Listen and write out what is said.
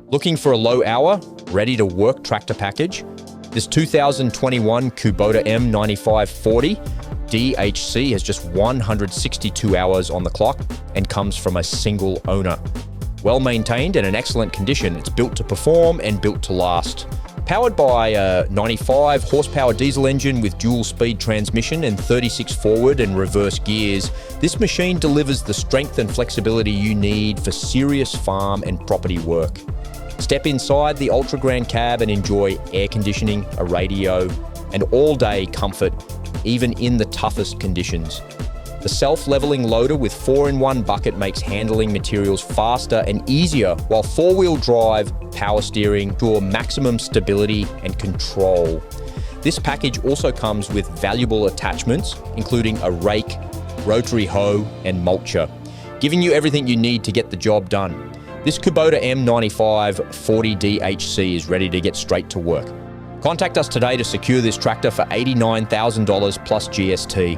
Looking for a low hour, ready to work tractor package? This 2021 Kubota M9540 DHC has just 162 hours on the clock and comes from a single owner. Well maintained and in excellent condition, it's built to perform and built to last. Powered by a 95 horsepower diesel engine with dual speed transmission and 36 forward and reverse gears, this machine delivers the strength and flexibility you need for serious farm and property work. Step inside the ultra grand cab and enjoy air conditioning, a radio, and all-day comfort, even in the toughest conditions. The self-leveling loader with 4-in-1 bucket makes handling materials faster and easier, while four-wheel drive, power steering ensure maximum stability and control. This package also comes with valuable attachments, including a rake, rotary hoe, and mulcher, giving you everything you need to get the job done. This Kubota M9540 DHC is ready to get straight to work. Contact us today to secure this tractor for $89,000 plus GST.